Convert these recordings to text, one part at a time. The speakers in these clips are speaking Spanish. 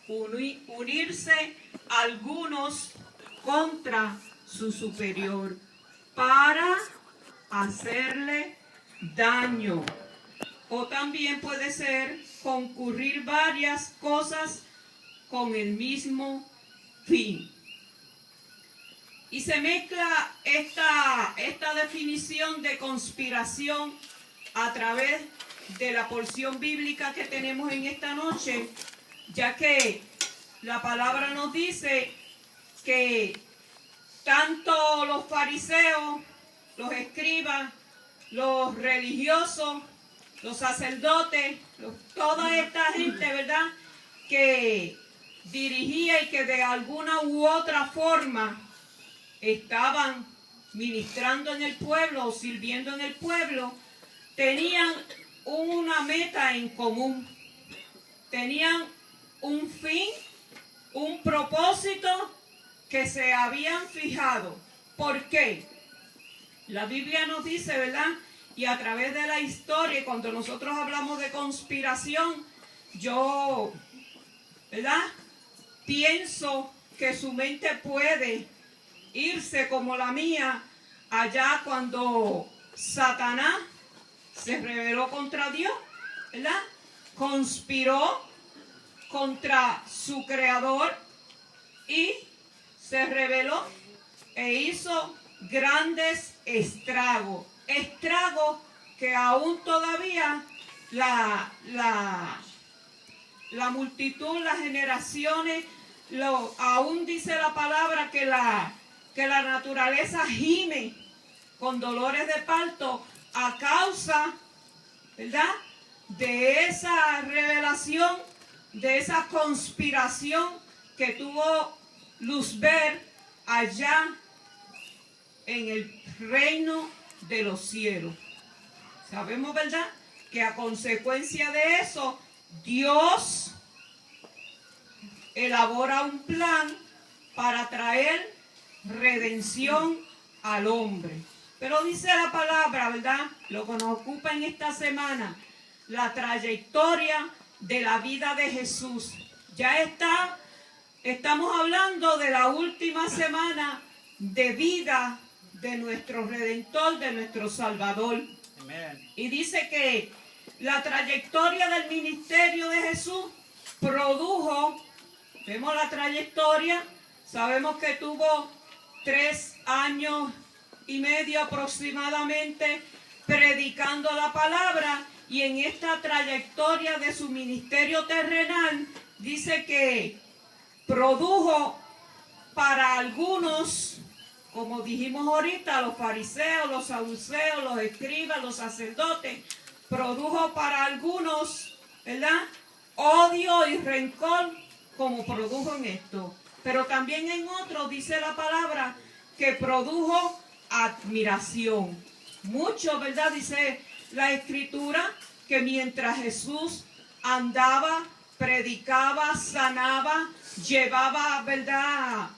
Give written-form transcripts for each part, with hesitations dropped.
unirse algunos contra su superior para hacerle daño. O también puede ser concurrir varias cosas con el mismo fin. Y se mezcla esta definición de conspiración a través de la porción bíblica que tenemos en esta noche, ya que la palabra nos dice que tanto los fariseos, los escribas, los religiosos, los sacerdotes, toda esta gente, ¿verdad?, que dirigía y que de alguna u otra forma estaban ministrando en el pueblo o sirviendo en el pueblo, tenían una meta en común, tenían un fin, un propósito que se habían fijado. ¿Por qué? La Biblia nos dice, ¿verdad? Y a través de la historia, cuando nosotros hablamos de conspiración, yo, ¿verdad?, pienso que su mente puede irse como la mía allá cuando Satanás se rebeló contra Dios, ¿verdad? Conspiró contra su creador y se rebeló e hizo grandes estragos que aún todavía la multitud, las generaciones, aún dice la palabra que la naturaleza gime con dolores de parto a causa, ¿verdad?, de esa revelación, de esa conspiración que tuvo Luzbel allá en el reino de los cielos. Sabemos, ¿verdad?, que a consecuencia de eso, Dios elabora un plan para traer redención al hombre. Pero dice la palabra, ¿verdad?, lo que nos ocupa en esta semana, la trayectoria de la vida de Jesús. Estamos hablando de la última semana de vida de nuestro Redentor, de nuestro Salvador. Amén. Y dice que la trayectoria del ministerio de Jesús produjo, vemos la trayectoria, sabemos que tuvo 3 años y medio aproximadamente predicando la palabra, y en esta trayectoria de su ministerio terrenal dice que produjo para algunos, como dijimos ahorita, los fariseos, los saduceos, los escribas, los sacerdotes, produjo para algunos, ¿verdad?, odio y rencor, como produjo en esto. Pero también en otros dice la palabra que produjo admiración. Mucho, ¿verdad?, dice la Escritura, que mientras Jesús andaba, predicaba, sanaba, llevaba, ¿verdad?,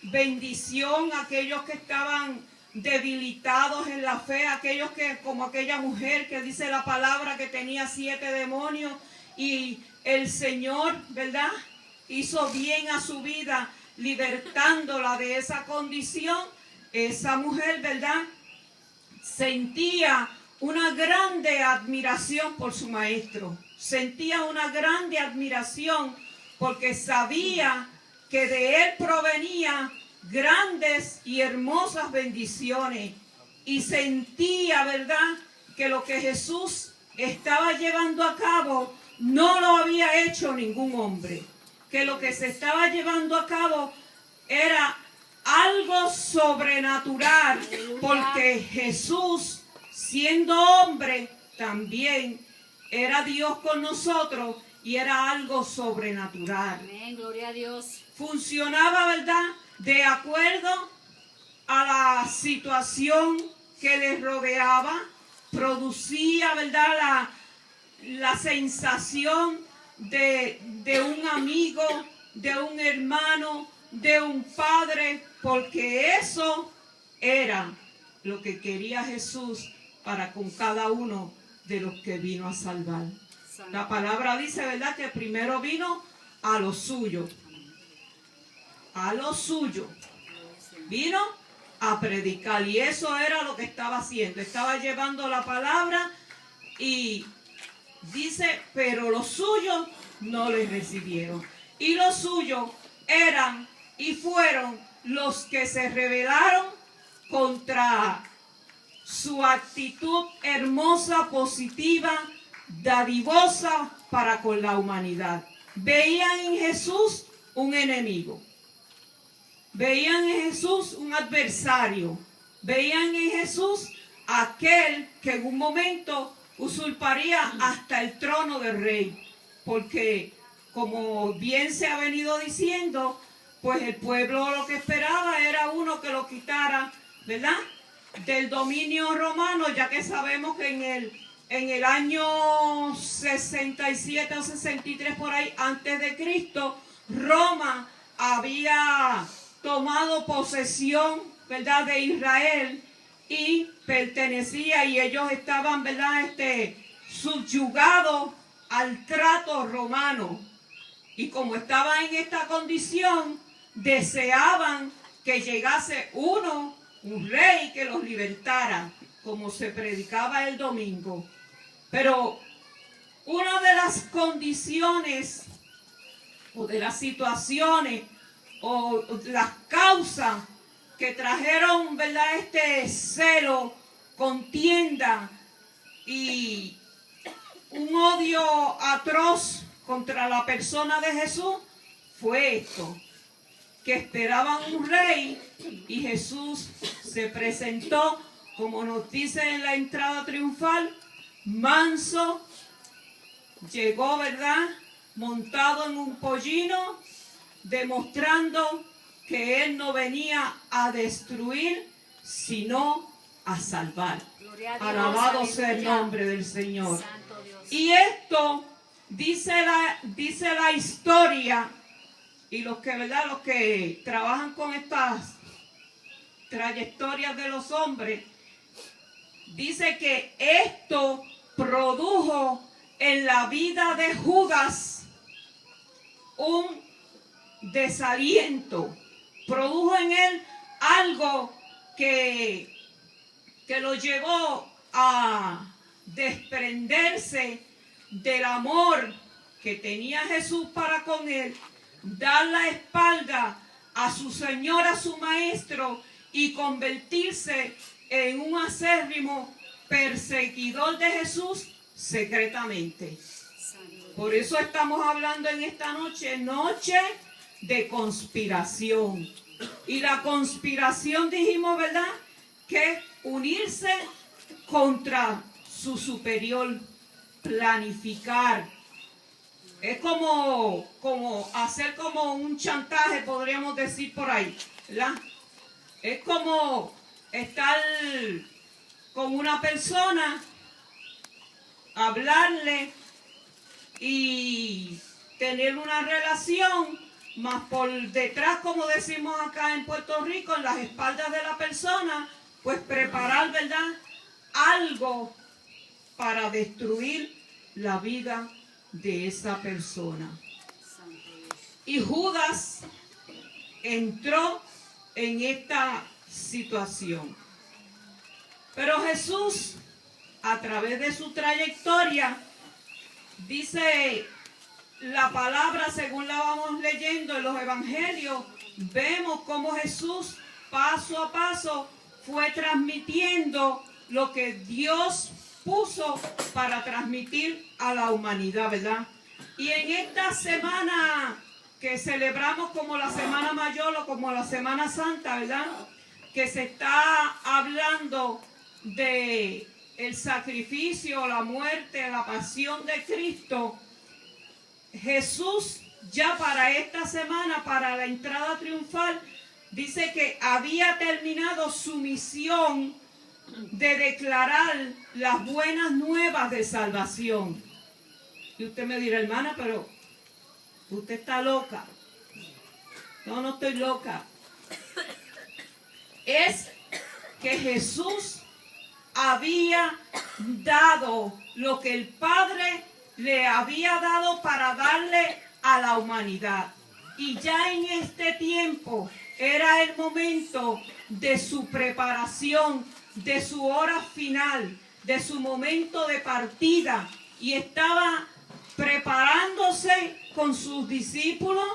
bendición a aquellos que estaban debilitados en la fe, aquellos que, como aquella mujer que dice la palabra que tenía 7 demonios, y el Señor, ¿verdad?, hizo bien a su vida libertándola de esa condición. Esa mujer, ¿verdad?, sentía una grande admiración por su maestro, sentía una grande admiración porque sabía que de él provenía grandes y hermosas bendiciones, y sentía, ¿verdad?, que lo que Jesús estaba llevando a cabo no lo había hecho ningún hombre, que lo que se estaba llevando a cabo era algo sobrenatural, porque Jesús, siendo hombre, también era Dios con nosotros y era algo sobrenatural. Amén, gloria a Dios. Funcionaba, ¿verdad?, de acuerdo a la situación que les rodeaba, producía, ¿verdad?, la sensación de un amigo, de un hermano, de un padre, porque eso era lo que quería Jesús para con cada uno de los que vino a salvar. La palabra dice, ¿verdad?, que primero vino a lo suyo. A lo suyo. Vino a predicar. Y eso era lo que estaba haciendo. Estaba llevando la palabra y dice, pero los suyos no les recibieron. Y los suyos eran y fueron los que se rebelaron contra su actitud hermosa, positiva, dadivosa para con la humanidad. Veían en Jesús un enemigo. Veían en Jesús un adversario. Veían en Jesús aquel que en un momento usurparía hasta el trono del rey. Porque, como bien se ha venido diciendo, pues el pueblo lo que esperaba era uno que lo quitara, ¿verdad?, del dominio romano, ya que sabemos que en el año 67 o 63 por ahí antes de Cristo, Roma había tomado posesión, ¿verdad?, de Israel y pertenecía, y ellos estaban, ¿verdad?, subyugados al trato romano. Y como estaban en esta condición, deseaban que llegase un rey que los libertara, como se predicaba el domingo. Pero una de las condiciones o de las situaciones o las causas que trajeron, ¿verdad?, este celo, contienda y un odio atroz contra la persona de Jesús fue esto, que esperaban un rey, y Jesús se presentó, como nos dice en la entrada triunfal, manso, llegó, ¿verdad?, montado en un pollino, demostrando que él no venía a destruir, sino a salvar. Alabado sea el nombre del Señor. Y esto dice la historia, y los que trabajan con estas trayectorias de los hombres, dice que esto produjo en la vida de Judas un desaliento, produjo en él algo que lo llevó a desprenderse del amor que tenía Jesús para con él, dar la espalda a su Señor, a su Maestro, y convertirse en un acérrimo perseguidor de Jesús secretamente. Por eso estamos hablando en esta noche, noche de conspiración. Y la conspiración, dijimos, ¿verdad?, que unirse contra su superior, planificar. Es como hacer como un chantaje, podríamos decir por ahí, ¿verdad? Es como estar con una persona, hablarle y tener una relación, más por detrás, como decimos acá en Puerto Rico, en las espaldas de la persona, pues preparar, ¿verdad?, algo para destruir la vida de esa persona. Y Judas entró en esta situación. Pero Jesús, a través de su trayectoria, dice la palabra, según la vamos leyendo en los evangelios, vemos cómo Jesús paso a paso fue transmitiendo lo que Dios puso para transmitir a la humanidad, ¿verdad? Y en esta semana que celebramos como la Semana Mayor o como la Semana Santa, ¿verdad?, que se está hablando de el sacrificio, la muerte, la pasión de Cristo, Jesús ya para esta semana, para la entrada triunfal, dice que había terminado su misión de declarar las buenas nuevas de salvación. Y usted me dirá, hermana, pero usted está loca. No, no estoy loca. Es que Jesús había dado lo que el Padre le había dado para darle a la humanidad. Y ya en este tiempo era el momento de su preparación, de su hora final, de su momento de partida. Y estaba preparándose con sus discípulos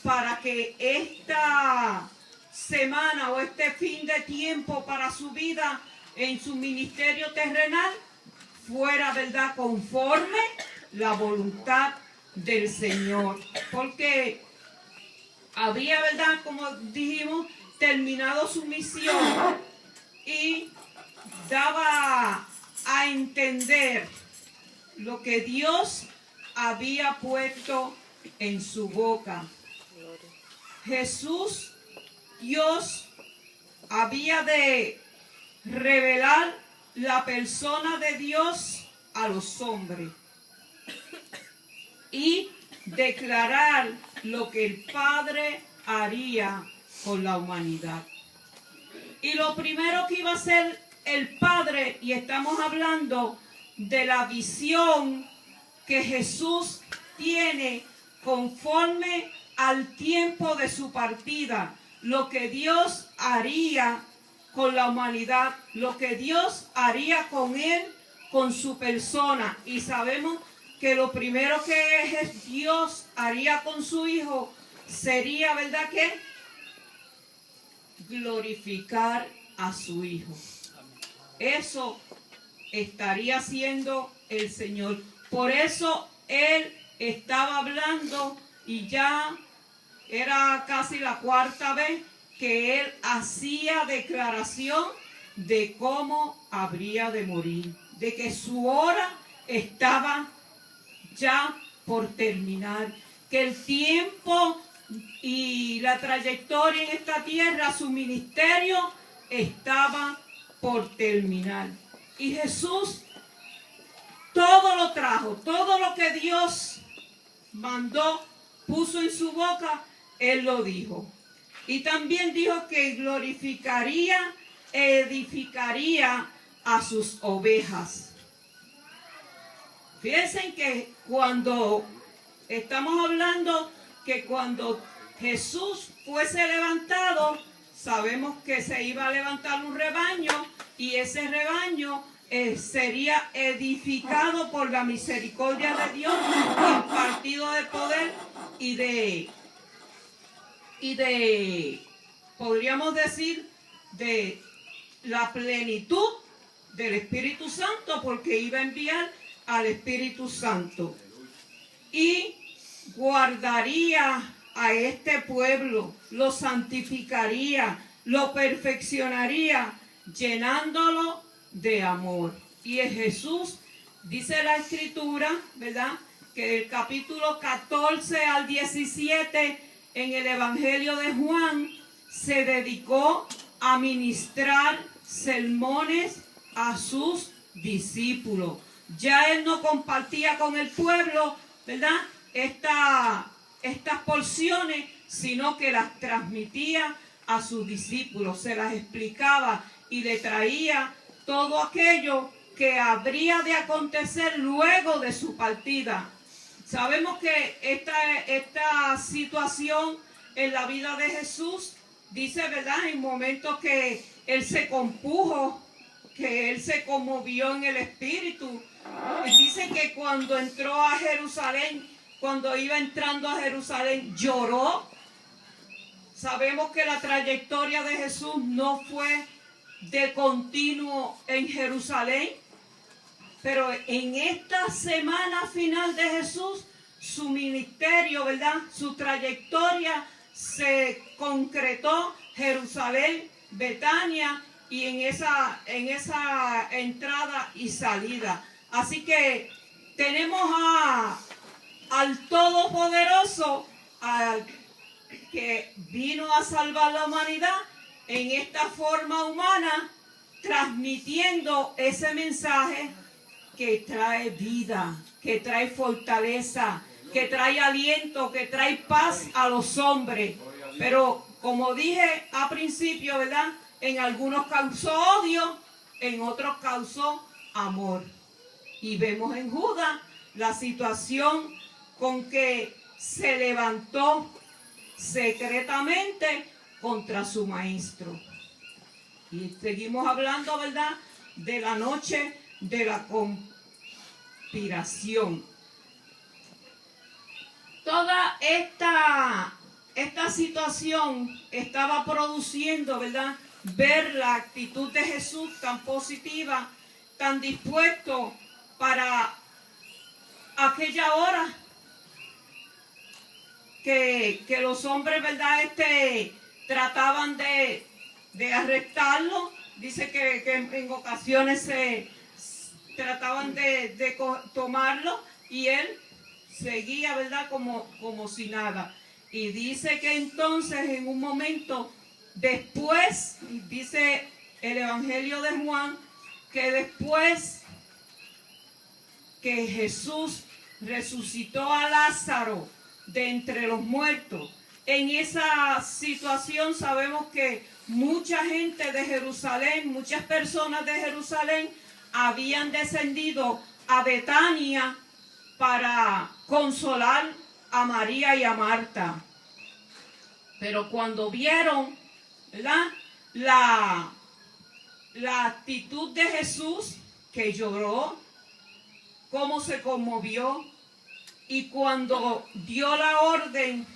para que esta semana o este fin de tiempo para su vida en su ministerio terrenal fuera, ¿verdad?, conforme la voluntad del Señor. Porque había, ¿verdad?, como dijimos, terminado su misión y daba a entender lo que Dios había puesto en su boca. Jesús, Dios, había de revelar la persona de Dios a los hombres y declarar lo que el Padre haría con la humanidad. Y lo primero que iba a hacer el Padre, y estamos hablando de la visión que Jesús tiene conforme al tiempo de su partida, lo que Dios haría con la humanidad, lo que Dios haría con él, con su persona. Y sabemos que lo primero que Dios haría con su Hijo sería, ¿verdad qué? Glorificar a su Hijo. Eso estaría haciendo el Señor. Por eso Él estaba hablando y ya era casi la cuarta vez que Él hacía declaración de cómo habría de morir, de que su hora estaba ya por terminar, que el tiempo y la trayectoria en esta tierra, su ministerio estaba por terminar. Y Jesús todo lo trajo, todo lo que Dios mandó, puso en su boca, Él lo dijo. Y también dijo que glorificaría, edificaría a sus ovejas. Fíjense que cuando estamos hablando que cuando Jesús fuese levantado, sabemos que se iba a levantar un rebaño y ese rebaño sería edificado por la misericordia de Dios, impartido de poder y de, podríamos decir, de la plenitud del Espíritu Santo, porque iba a enviar al Espíritu Santo. Y guardaría a este pueblo, lo santificaría, lo perfeccionaría, llenándolo de amor. Y en Jesús, dice la Escritura, ¿verdad?, que del capítulo 14 al 17 en el Evangelio de Juan se dedicó a ministrar sermones a sus discípulos. Ya Él no compartía con el pueblo, ¿verdad?, estas porciones, sino que las transmitía a sus discípulos, se las explicaba y le traía todo aquello que habría de acontecer luego de su partida. Sabemos que esta situación en la vida de Jesús, dice, ¿verdad?, en momentos que Él se compuso, que Él se conmovió en el espíritu. Dice que cuando entró a Jerusalén, cuando iba entrando a Jerusalén, lloró. Sabemos que la trayectoria de Jesús no fue de continuo en Jerusalén, pero en esta semana final de Jesús, su ministerio, ¿verdad?, su trayectoria se concretó Jerusalén, Betania y en esa entrada y salida. Así que tenemos al Todopoderoso, al que vino a salvar la humanidad en esta forma humana, transmitiendo ese mensaje que trae vida, que trae fortaleza, que trae aliento, que trae paz a los hombres. Pero como dije al principio, ¿verdad?, en algunos causó odio, en otros causó amor. Y vemos en Judas la situación con que se levantó secretamente contra su maestro. Y seguimos hablando, ¿verdad?, de la noche de la conspiración. Toda esta situación estaba produciendo, ¿verdad?, ver la actitud de Jesús tan positiva, tan dispuesto para aquella hora que los hombres, ¿verdad?, trataban de arrestarlo. Dice que en ocasiones se trataban de tomarlo y él seguía, ¿verdad?, como si nada. Y dice que entonces en un momento después, dice el Evangelio de Juan, que después que Jesús resucitó a Lázaro de entre los muertos, en esa situación sabemos que mucha gente de Jerusalén, muchas personas de Jerusalén habían descendido a Betania para consolar a María y a Marta. Pero cuando vieron, ¿verdad?, la actitud de Jesús, que lloró, cómo se conmovió, y cuando dio la orden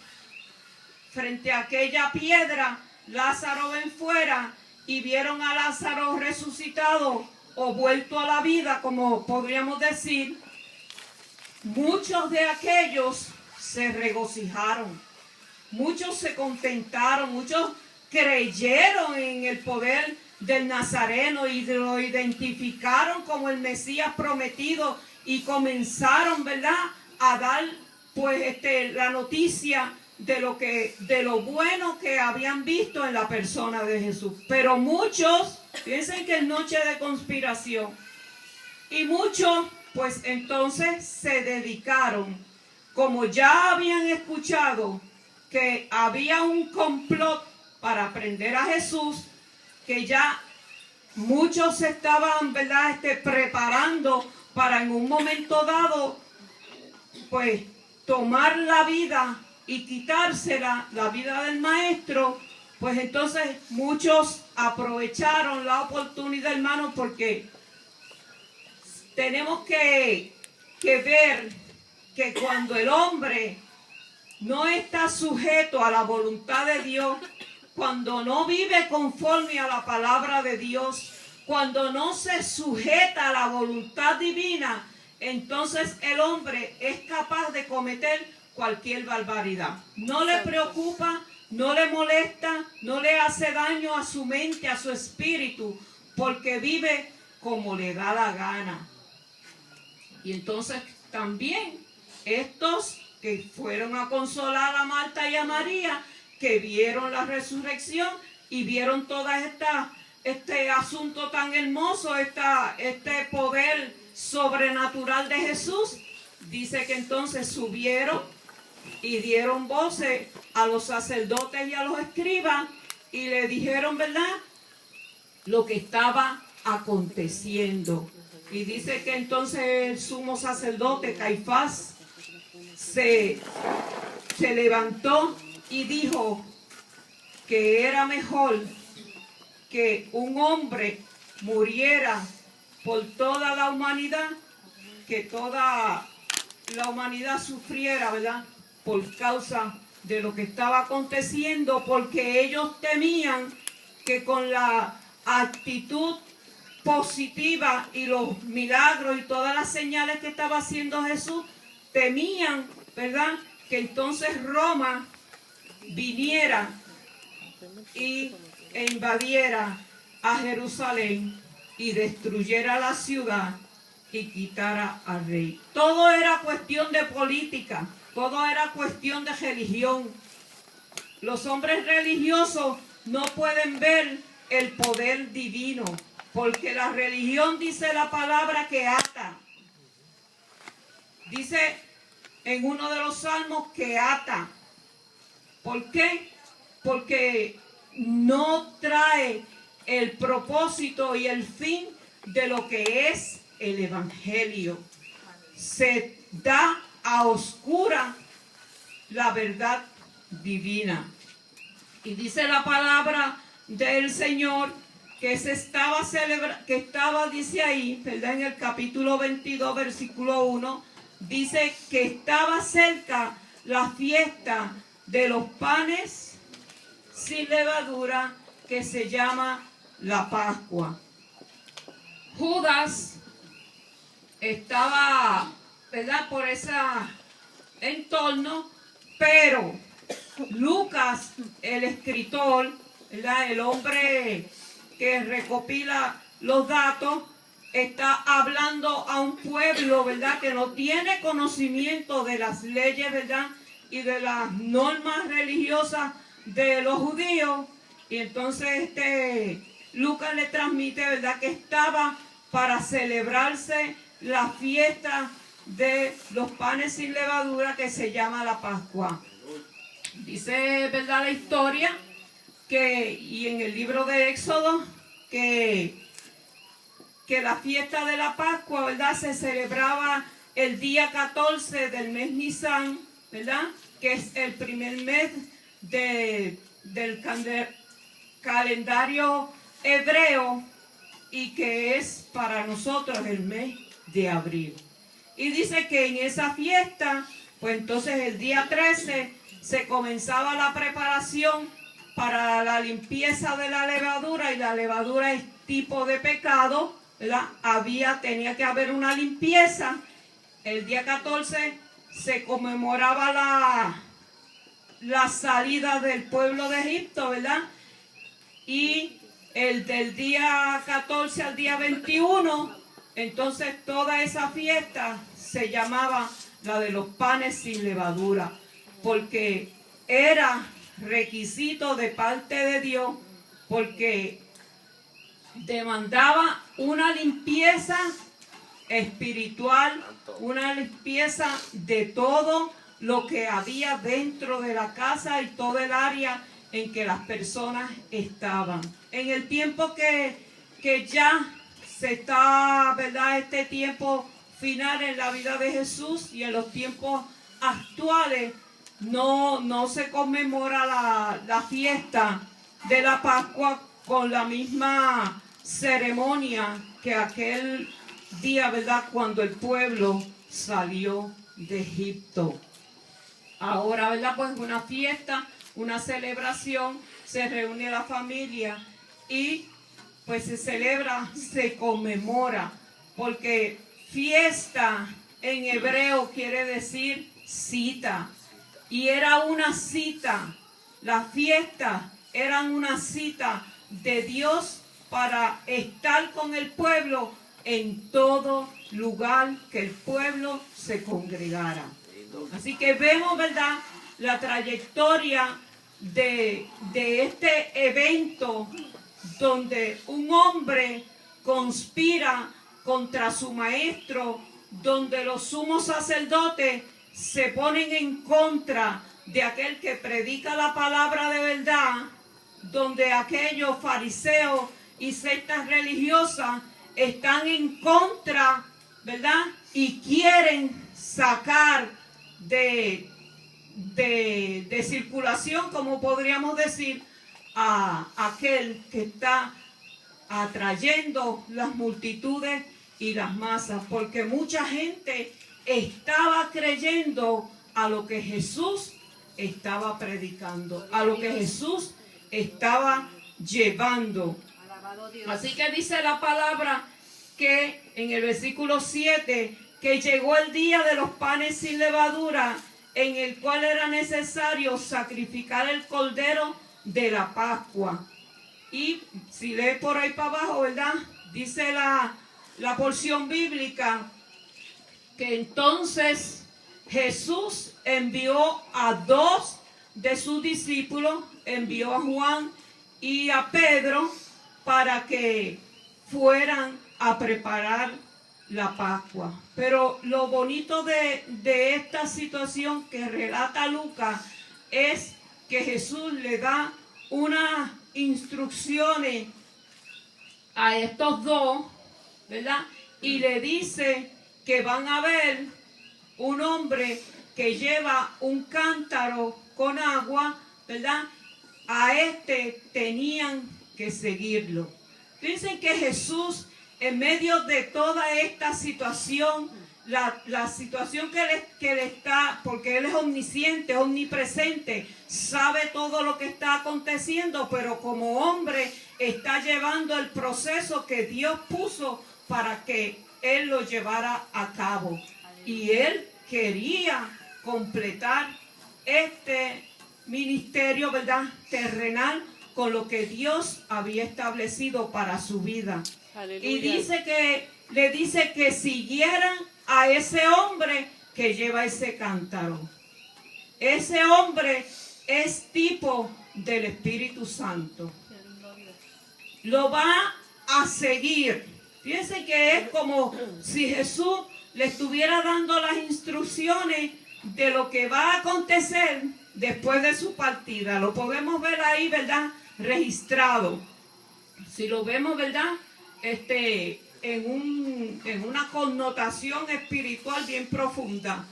frente a aquella piedra, Lázaro ven fuera, y vieron a Lázaro resucitado o vuelto a la vida, como podríamos decir, muchos de aquellos se regocijaron, muchos se contentaron, muchos creyeron en el poder del Nazareno y lo identificaron como el Mesías prometido y comenzaron, ¿verdad?, a dar pues la noticia de lo bueno que habían visto en la persona de Jesús. Pero muchos, piensen que es noche de conspiración, y muchos pues entonces se dedicaron, como ya habían escuchado que había un complot para prender a Jesús, que ya muchos se estaban, ¿verdad?, preparando para en un momento dado pues tomar la vida y quitársela, la vida del maestro. Pues entonces muchos aprovecharon la oportunidad, hermanos, porque tenemos que ver que cuando el hombre no está sujeto a la voluntad de Dios, cuando no vive conforme a la palabra de Dios, cuando no se sujeta a la voluntad divina, entonces el hombre es capaz de cometer cualquier barbaridad. No le preocupa, no le molesta, no le hace daño a su mente, a su espíritu, porque vive como le da la gana. Y entonces también estos que fueron a consolar a Marta y a María, que vieron la resurrección y vieron todo este asunto tan hermoso, este poder sobrenatural de Jesús, dice que entonces subieron y dieron voces a los sacerdotes y a los escribas y le dijeron, ¿verdad?, lo que estaba aconteciendo. Y dice que entonces el sumo sacerdote Caifás se levantó y dijo que era mejor que un hombre muriera por toda la humanidad, que toda la humanidad sufriera, ¿verdad?, por causa de lo que estaba aconteciendo, porque ellos temían que con la actitud positiva y los milagros y todas las señales que estaba haciendo Jesús, temían, ¿verdad?, que entonces Roma viniera e invadiera a Jerusalén y destruyera la ciudad y quitara al rey. Todo era cuestión de política, todo era cuestión de religión. Los hombres religiosos no pueden ver el poder divino, porque la religión, dice la palabra, que ata. Dice en uno de los salmos que ata. ¿Por qué? Porque no trae el propósito y el fin de lo que es el evangelio. Se da a oscura la verdad divina. Y dice la palabra del Señor que dice ahí, ¿verdad? En el capítulo 22, versículo 1, dice que estaba cerca la fiesta de los panes sin levadura, que se llama la Pascua. Judas estaba, ¿verdad?, por ese entorno, pero Lucas, el escritor, ¿verdad?, el hombre que recopila los datos, está hablando a un pueblo, ¿verdad?, que no tiene conocimiento de las leyes, ¿verdad?, y de las normas religiosas de los judíos. Y entonces Lucas le transmite, ¿verdad?, que estaba para celebrarse la fiesta de los panes sin levadura, que se llama la Pascua. Dice, ¿verdad?, la historia y en el libro de Éxodo que la fiesta de la Pascua, ¿verdad?, se celebraba el día 14 del mes Nisan, ¿verdad?, que es el primer mes del calendario hebreo, y que es para nosotros el mes de abril. Y dice que en esa fiesta, pues entonces el día 13 se comenzaba la preparación para la limpieza de la levadura, y la levadura es tipo de pecado, ¿verdad? Tenía que haber una limpieza. El día 14 se conmemoraba la salida del pueblo de Egipto, ¿verdad? Y el del día 14 al día 21, entonces toda esa fiesta se llamaba la de los panes sin levadura, porque era requisito de parte de Dios, porque demandaba una limpieza espiritual, una limpieza de todo lo que había dentro de la casa y todo el área en que las personas estaban. En el tiempo que ya se está, ¿verdad?, este tiempo final en la vida de Jesús, y en los tiempos actuales no se conmemora la fiesta de la Pascua con la misma ceremonia que aquel día, ¿verdad?, cuando el pueblo salió de Egipto. Ahora, ¿verdad?, pues una fiesta, una celebración, se reúne la familia y pues se celebra, se conmemora, porque fiesta en hebreo quiere decir cita, y era una cita, las fiestas eran una cita de Dios para estar con el pueblo en todo lugar que el pueblo se congregara. Así que vemos, ¿verdad?, la trayectoria de este evento donde un hombre conspira contra su maestro, donde los sumos sacerdotes se ponen en contra de aquel que predica la palabra de verdad, donde aquellos fariseos y sectas religiosas están en contra, ¿verdad?, y quieren sacar de circulación, como podríamos decir, a aquel que está atrayendo las multitudes y las masas, porque mucha gente estaba creyendo a lo que Jesús estaba predicando, a lo que Jesús estaba llevando. Así que dice la palabra que en el versículo 7, que llegó el día de los panes sin levadura, en el cual era necesario sacrificar el cordero de la Pascua. Y si lees por ahí para abajo, ¿verdad?, dice la porción bíblica que entonces Jesús envió a 2 de sus discípulos, envió a Juan y a Pedro para que fueran a preparar la Pascua. Pero lo bonito de esta situación que relata Lucas es que Jesús le da unas instrucciones a estos 2, ¿verdad? Y le dice que van a ver un hombre que lleva un cántaro con agua, ¿verdad? A este tenían que seguirlo. Fíjense que Jesús, en medio de toda esta situación, la situación que le está, porque Él es omnisciente, omnipresente, sabe todo lo que está aconteciendo, pero como hombre está llevando el proceso que Dios puso para que Él lo llevara a cabo. Y Él quería completar este ministerio, ¿verdad?, terrenal, con lo que Dios había establecido para su vida. Aleluya. Y le dice que siguieran a ese hombre que lleva ese cántaro. Ese hombre es tipo del Espíritu Santo. Lo va a seguir. Fíjense que es como si Jesús le estuviera dando las instrucciones de lo que va a acontecer después de su partida. Lo podemos ver ahí, ¿verdad?, registrado. Si lo vemos, ¿verdad?, en una connotación espiritual bien profunda.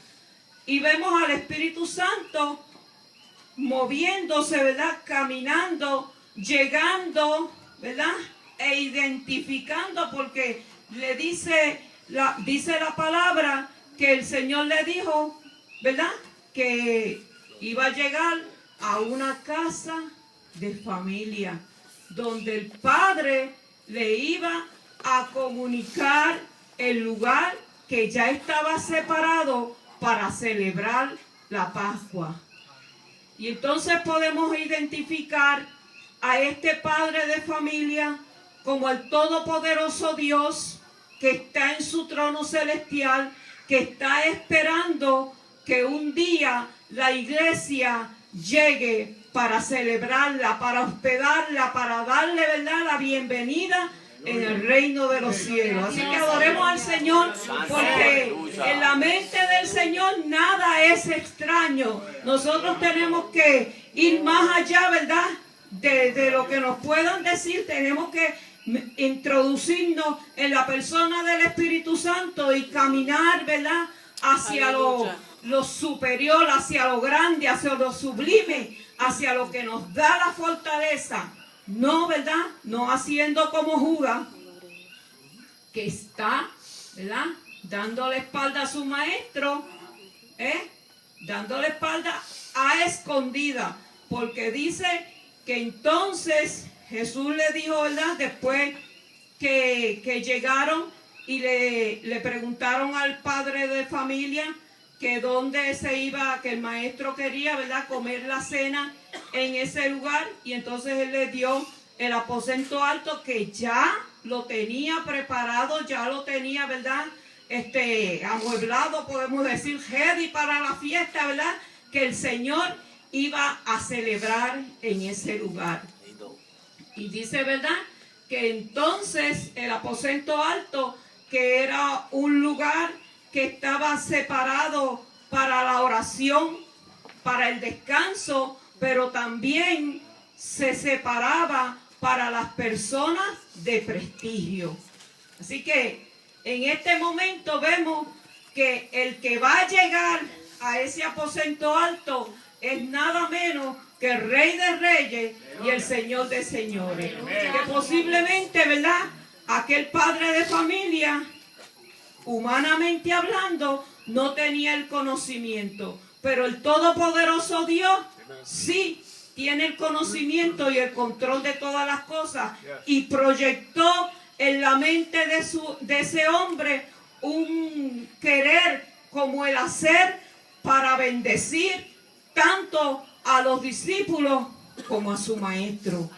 Y vemos al Espíritu Santo moviéndose, ¿verdad?, caminando, llegando, ¿verdad?, e identificando, porque le dice la palabra que el Señor le dijo, ¿verdad?, que iba a llegar a una casa de familia, donde el Padre le iba a comunicar el lugar que ya estaba separado para celebrar la Pascua. Y entonces podemos identificar a este Padre de familia como el todopoderoso Dios que está en su trono celestial, que está esperando que un día la iglesia llegue para celebrarla, para hospedarla, para darle, ¿verdad?, la bienvenida en el reino de los cielos. Así que adoremos al Señor, porque en la mente del Señor nada es extraño. Nosotros tenemos que ir más allá, ¿verdad?, de lo que nos puedan decir. Tenemos que introducirnos en la persona del Espíritu Santo y caminar, ¿verdad?, hacia lo superior, hacia lo grande, hacia lo sublime, hacia lo que nos da la fortaleza. No, ¿verdad?, no haciendo como Judas, que está, ¿verdad?, dando la espalda a su maestro, dando la espalda a escondida, porque dice que entonces Jesús le dijo, ¿verdad?, después que llegaron y le preguntaron al padre de familia que dónde se iba, que el maestro quería, ¿verdad?, comer la cena en ese lugar, y entonces él le dio el aposento alto, que ya lo tenía preparado, ya lo tenía, ¿verdad?, amueblado, podemos decir, ready para la fiesta, ¿verdad?, que el Señor iba a celebrar en ese lugar. Y dice, ¿verdad?, que entonces el aposento alto, que era un lugar que estaba separado para la oración, para el descanso, pero también se separaba para las personas de prestigio. Así que en este momento vemos que el que va a llegar a ese aposento alto es nada menos que el Rey de Reyes y el Señor de Señores. Que posiblemente, ¿verdad?, aquel padre de familia, humanamente hablando, no tenía el conocimiento, pero el todopoderoso Dios sí tiene el conocimiento y el control de todas las cosas, y proyectó en la mente de ese hombre un querer como el hacer para bendecir tanto a los discípulos como a su maestro.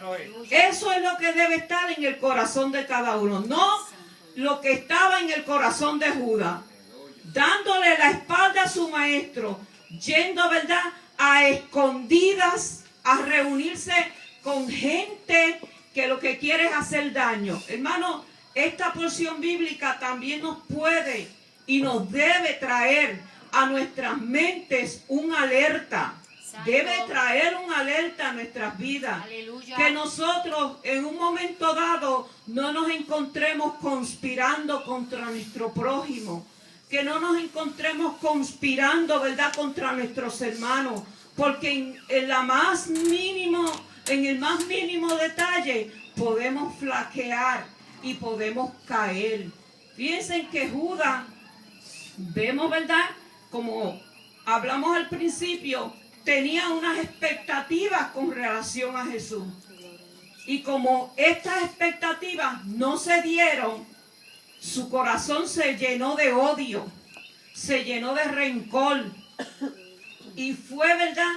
Eso es lo que debe estar en el corazón de cada uno, no lo que estaba en el corazón de Judas, dándole la espalda a su maestro, yendo, ¿verdad?, a escondidas, a reunirse con gente que lo que quiere es hacer daño. Hermano, esta porción bíblica también nos puede y nos debe traer a nuestras mentes una alerta. Debe traer una alerta a nuestras vidas. Aleluya. Que nosotros en un momento dado no nos encontremos conspirando contra nuestro prójimo. que no nos encontremos conspirando, ¿verdad?, contra nuestros hermanos, porque en el más mínimo detalle podemos flaquear y podemos caer. Fíjense que Judas, vemos, ¿verdad?, como hablamos al principio, tenía unas expectativas con relación a Jesús. Y como estas expectativas no se dieron, su corazón se llenó de odio, se llenó de rencor. Y fue, ¿verdad?,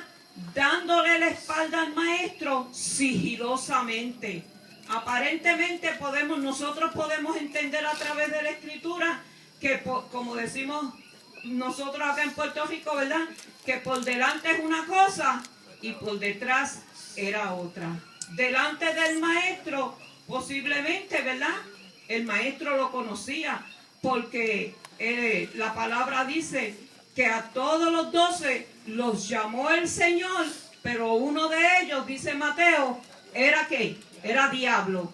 dándole la espalda al maestro sigilosamente. Aparentemente nosotros podemos entender a través de la escritura que, como decimos nosotros acá en Puerto Rico, ¿verdad?, que por delante es una cosa y por detrás era otra. Delante del maestro, posiblemente, ¿verdad?, el maestro lo conocía, porque la palabra dice que a todos los 12 los llamó el Señor, pero uno de ellos, dice Mateo, ¿era qué? Era diablo.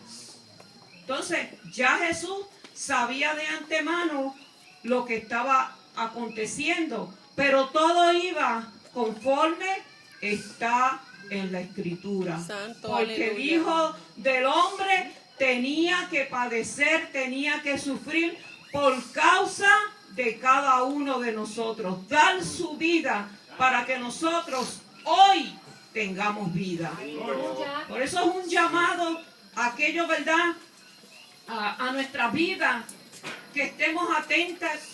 Entonces, ya Jesús sabía de antemano lo que estaba aconteciendo, pero todo iba conforme está en la Escritura. Santo, porque el aleluya. Hijo del Hombre tenía que padecer, tenía que sufrir por causa de cada uno de nosotros, dar su vida para que nosotros hoy tengamos vida. Por eso es un llamado a aquello, ¿verdad?, a nuestra vida, que estemos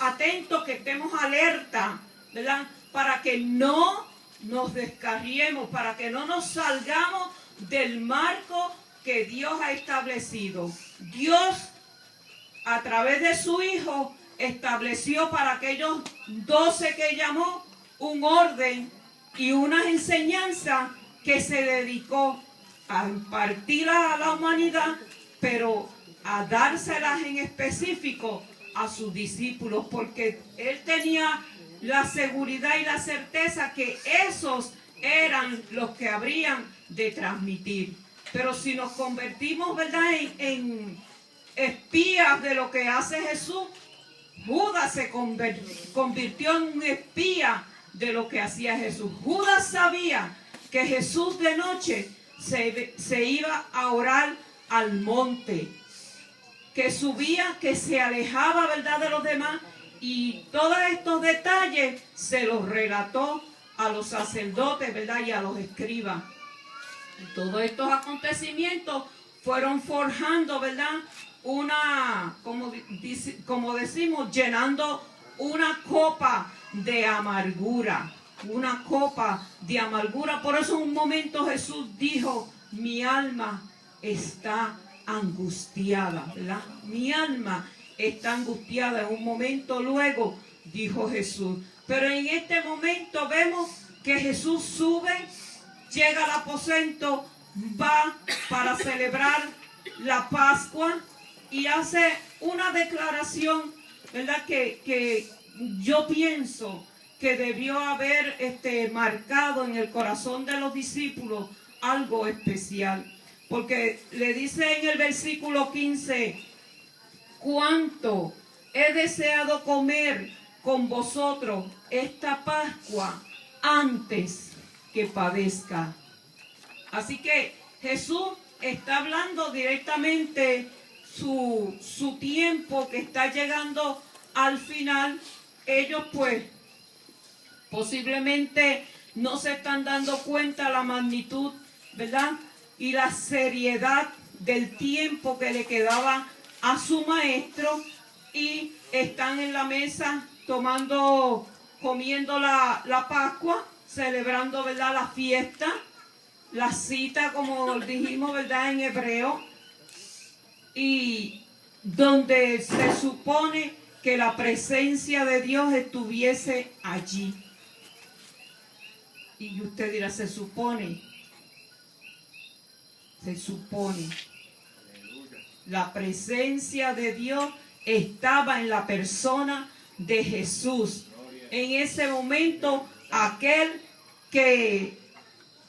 atentos, que estemos alerta, ¿verdad?, para que no nos descarriemos, para que no nos salgamos del marco que Dios ha establecido. Dios, a través de su Hijo, estableció para aquellos 12 que llamó un orden y unas enseñanzas que se dedicó a impartir a la humanidad, pero a dárselas en específico a sus discípulos, porque él tenía la seguridad y la certeza que esos eran los que habrían de transmitir. Pero si nos convertimos, ¿verdad?, en espías de lo que hace Jesús, Judas se convirtió en un espía de lo que hacía Jesús. Judas sabía que Jesús de noche se iba a orar al monte, que subía, que se alejaba, ¿verdad?, de los demás, y todos estos detalles se los relató a los sacerdotes, ¿verdad?, y a los escribas. Y todos estos acontecimientos fueron forjando, ¿verdad?, como decimos, llenando una copa de amargura. Una copa de amargura. Por eso en un momento Jesús dijo: mi alma está angustiada, ¿verdad? Mi alma está angustiada. En un momento luego dijo Jesús. Pero en este momento vemos que Jesús sube, llega al aposento, va para celebrar la Pascua y hace una declaración, ¿verdad?, que yo pienso que debió haber marcado en el corazón de los discípulos algo especial. Porque le dice en el versículo 15: cuánto he deseado comer con vosotros esta Pascua antes que padezca. Así que Jesús está hablando directamente su tiempo que está llegando al final. Ellos pues posiblemente no se están dando cuenta la magnitud, ¿verdad?, y la seriedad del tiempo que le quedaba a su maestro, y están en la mesa comiendo la Pascua, celebrando, ¿verdad?, la fiesta, la cita, como dijimos, ¿verdad?, en hebreo, y donde se supone que la presencia de Dios estuviese allí. Y usted dirá: se supone. Se supone. La presencia de Dios estaba en la persona de Jesús. En ese momento, aquel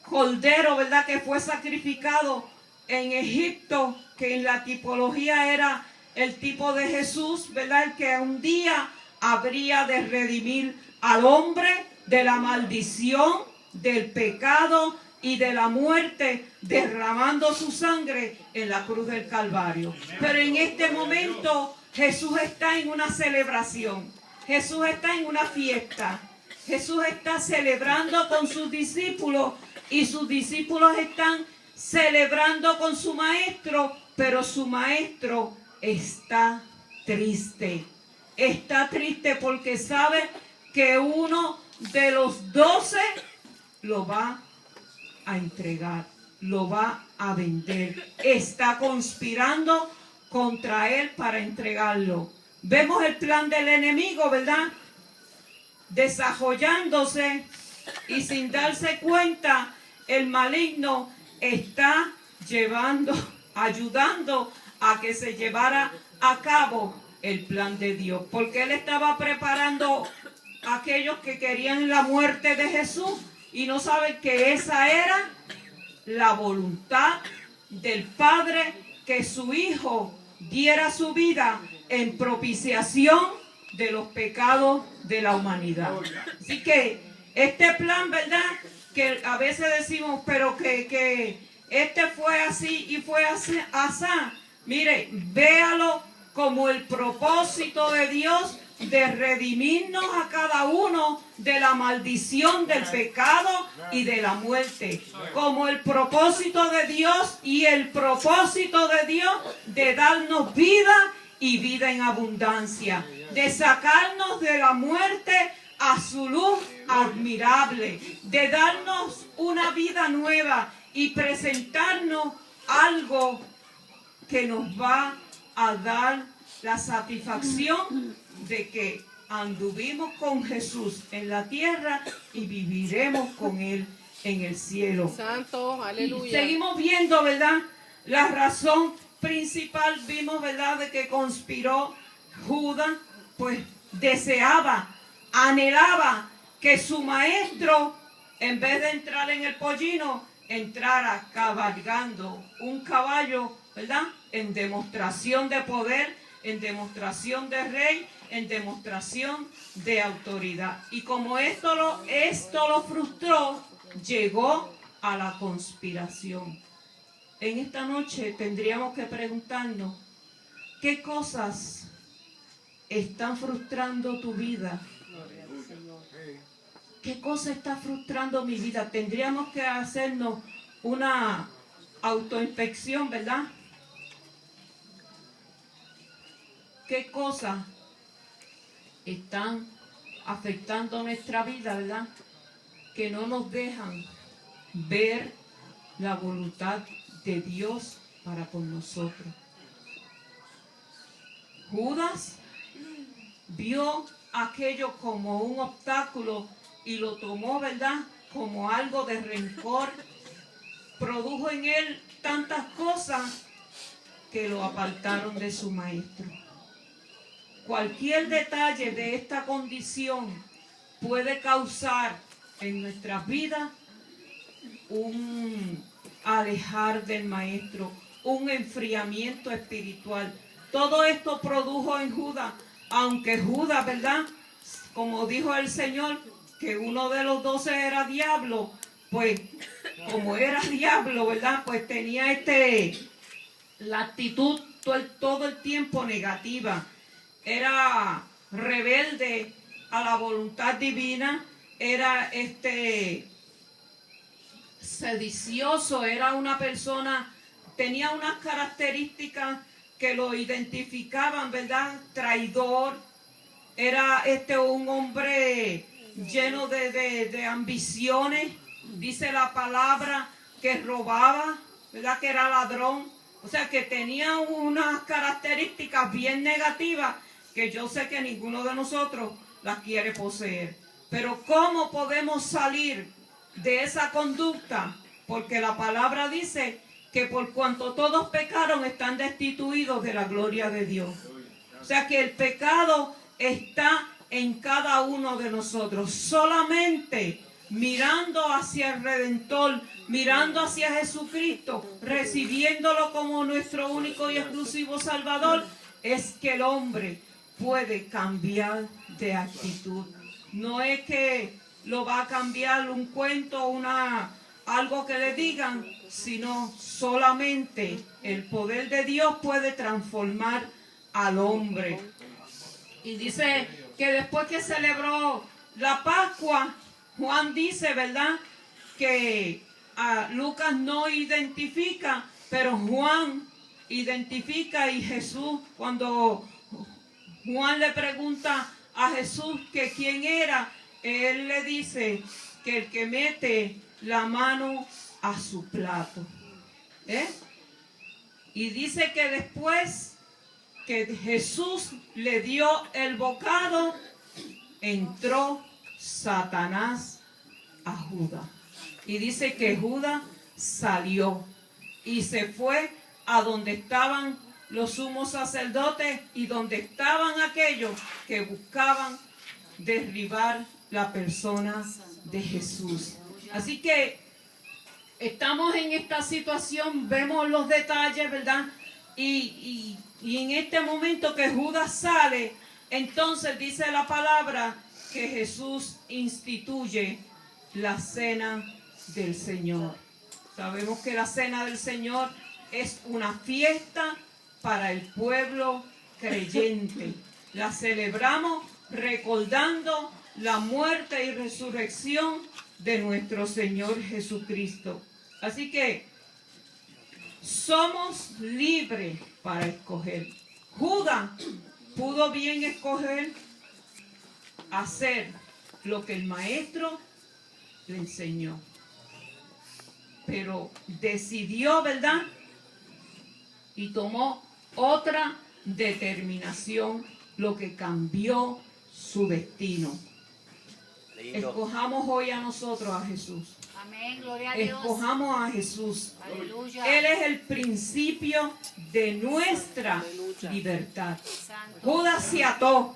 cordero, ¿verdad?, que fue sacrificado en Egipto, que en la tipología era el tipo de Jesús, ¿verdad?, el que un día habría de redimir al hombre de la maldición, del pecado y de la muerte, derramando su sangre en la cruz del Calvario. Pero en este momento Jesús está en una celebración. Jesús está en una fiesta. Jesús está celebrando con sus discípulos y sus discípulos están celebrando con su maestro, pero su maestro está triste. Está triste porque sabe que uno de los 12 lo va a entregar, lo va a vender. Está conspirando contra él para entregarlo. Vemos el plan del enemigo, ¿verdad? Desarrollándose y sin darse cuenta, el maligno está ayudando a que se llevara a cabo el plan de Dios, porque él estaba preparando a aquellos que querían la muerte de Jesús y no saben que esa era la voluntad del Padre, que su Hijo diera su vida en propiciación de los pecados de la humanidad. Así que este plan, ¿verdad? Que a veces decimos, pero que este fue así y fue así. Mire, véalo como el propósito de Dios de redimirnos a cada uno de la maldición del pecado y de la muerte. Como el propósito de Dios y el propósito de Dios de darnos vida y vida en abundancia. De sacarnos de la muerte a su luz admirable. De darnos una vida nueva y presentarnos algo que nos va a dar la satisfacción de que anduvimos con Jesús en la tierra y viviremos con Él en el cielo. Santo, aleluya. Y seguimos viendo, ¿verdad? La razón principal, vimos, ¿verdad?, de que conspiró Judas, pues deseaba, anhelaba que su maestro, en vez de entrar en el pollino, entrara cabalgando un caballo, ¿verdad?, en demostración de poder, en demostración de rey, en demostración de autoridad. Y como esto lo frustró, llegó a la conspiración. En esta noche tendríamos que preguntarnos, ¿qué cosas están frustrando tu vida? ¿Qué cosa está frustrando mi vida? Tendríamos que hacernos una autoinspección, ¿verdad? ¿Qué cosas están afectando nuestra vida, verdad? Que no nos dejan ver la voluntad de Dios para con nosotros. Judas vio aquello como un obstáculo y lo tomó, ¿verdad?, como algo de rencor. Produjo en él tantas cosas que lo apartaron de su maestro. Cualquier detalle de esta condición puede causar en nuestras vidas un alejar del maestro, un enfriamiento espiritual. Todo esto produjo en Judas, aunque Judas, ¿verdad?, como dijo el Señor, que uno de los 12 era diablo, pues como era diablo, ¿verdad?, pues tenía la actitud todo el tiempo negativa. Era rebelde a la voluntad divina, era sedicioso, era una persona, tenía unas características que lo identificaban, ¿verdad? Traidor, era un hombre lleno de ambiciones, dice la palabra que robaba, ¿verdad? Que era ladrón, o sea que tenía unas características bien negativas que yo sé que ninguno de nosotros las quiere poseer. Pero ¿cómo podemos salir de esa conducta? Porque la palabra dice que por cuanto todos pecaron están destituidos de la gloria de Dios. O sea que el pecado está en cada uno de nosotros. Solamente mirando hacia el Redentor, mirando hacia Jesucristo, recibiéndolo como nuestro único y exclusivo Salvador, es que el hombre puede cambiar de actitud. No es que lo va a cambiar un cuento, algo que le digan, sino solamente el poder de Dios puede transformar al hombre. Y dice que después que celebró la Pascua, Juan dice, ¿verdad?, que Lucas no identifica, pero Juan identifica. Y Jesús, cuando Juan le pregunta a Jesús que quién era, él le dice que el que mete la mano a su plato. Y dice que después que Jesús le dio el bocado, entró Satanás a Judas. Y dice que Judas salió y se fue a donde estaban los sumos sacerdotes y donde estaban aquellos que buscaban derribar la persona de Jesús. Así que estamos en esta situación, vemos los detalles, ¿verdad? Y en este momento que Judas sale, entonces dice la palabra que Jesús instituye la cena del Señor. Sabemos que la cena del Señor es una fiesta para el pueblo creyente. La celebramos recordando la muerte y resurrección de nuestro Señor Jesucristo. Así que somos libres para escoger. Judas pudo bien escoger hacer lo que el maestro le enseñó, pero decidió, ¿verdad?, y tomó otra determinación, lo que cambió su destino. Lindo. Escojamos hoy a nosotros a Jesús. Amén, gloria a Dios. Escojamos a Jesús. Aleluya. Él es el principio de nuestra libertad. Santo. Judas se ató,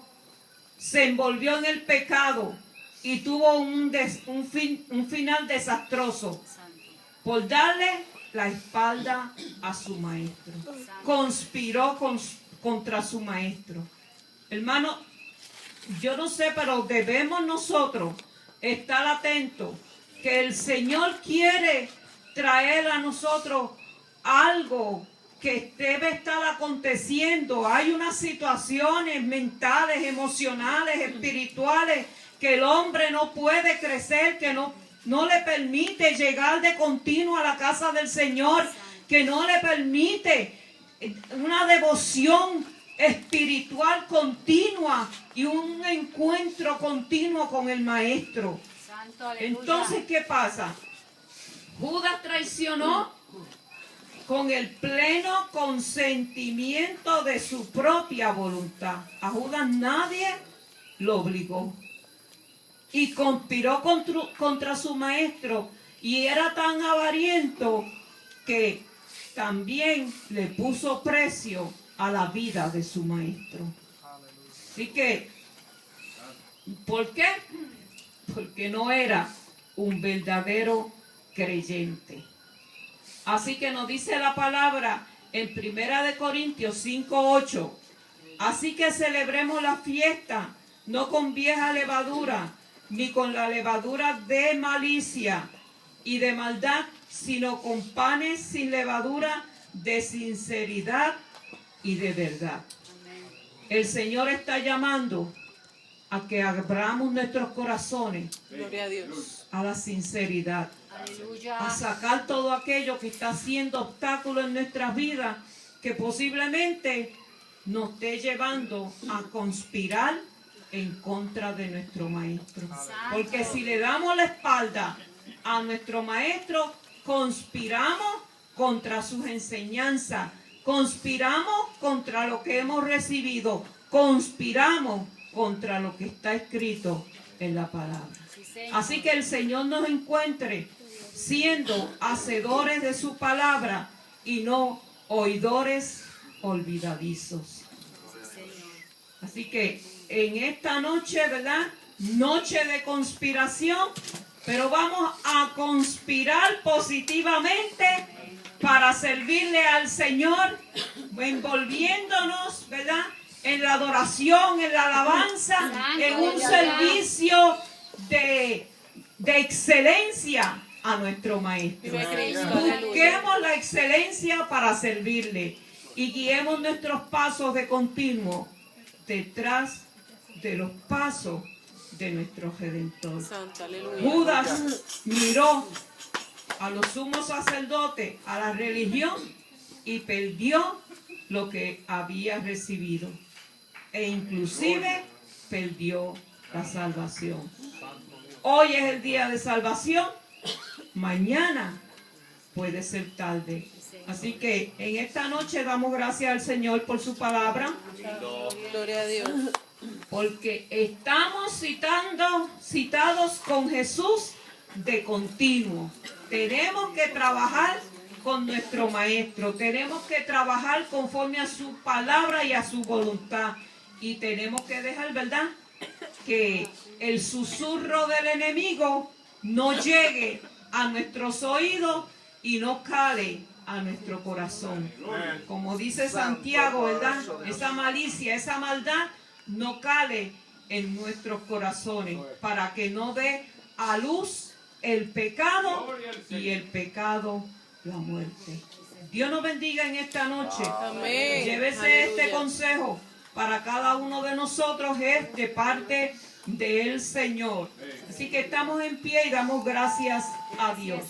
se envolvió en el pecado y tuvo un final desastroso por darle la espalda a su maestro. Conspiró contra su maestro. Hermano, yo no sé, pero debemos nosotros estar atentos que el Señor quiere traer a nosotros algo que debe estar aconteciendo. Hay unas situaciones mentales, emocionales, espirituales que el hombre no puede crecer, que no le permite llegar de continuo a la casa del Señor, que no le permite una devoción espiritual continua y un encuentro continuo con el Maestro. Santo, entonces, ¿qué pasa? Judas traicionó con el pleno consentimiento de su propia voluntad. A Judas nadie lo obligó. Y conspiró contra su maestro. Y era tan avariento que también le puso precio a la vida de su maestro. Así que, ¿por qué? Porque no era un verdadero creyente. Así que nos dice la palabra en 1 Corintios 5:8. Así que celebremos la fiesta, no con vieja levadura, ni con la levadura de malicia y de maldad, sino con panes sin levadura, de sinceridad y de verdad. El Señor está llamando a que abramos nuestros corazones, gloria a Dios, a la sinceridad. Aleluya. A sacar todo aquello que está haciendo obstáculo en nuestras vidas, que posiblemente nos esté llevando a conspirar en contra de nuestro maestro. Porque si le damos la espalda a nuestro maestro, conspiramos contra sus enseñanzas, conspiramos contra lo que hemos recibido, conspiramos contra lo que está escrito en la palabra. Así que el Señor nos encuentre siendo hacedores de su palabra y no oidores olvidadizos. Así que en esta noche, ¿verdad?, noche de conspiración, pero vamos a conspirar positivamente para servirle al Señor, envolviéndonos, ¿verdad?, en la adoración, en la alabanza, en un servicio de excelencia a nuestro Maestro. Busquemos la excelencia para servirle y guiemos nuestros pasos de continuo detrás de los pasos de nuestro Redentor. Judas miró a los sumos sacerdotes, a la religión, y perdió lo que había recibido, e inclusive perdió la salvación. Hoy es el día de salvación, mañana puede ser tarde. Así que en esta noche damos gracias al Señor por su palabra. Gloria a Dios. Porque estamos citados con Jesús de continuo. Tenemos que trabajar con nuestro Maestro. Tenemos que trabajar conforme a su palabra y a su voluntad. Y tenemos que dejar, ¿verdad?, que el susurro del enemigo no llegue a nuestros oídos y no cale a nuestro corazón. Como dice Santiago, ¿verdad?, esa malicia, esa maldad no cale en nuestros corazones, para que no dé a luz el pecado y el pecado la muerte. Dios nos bendiga en esta noche. Amén. Llévese este consejo para cada uno de nosotros, es de parte del Señor. Así que estamos en pie y damos gracias a Dios.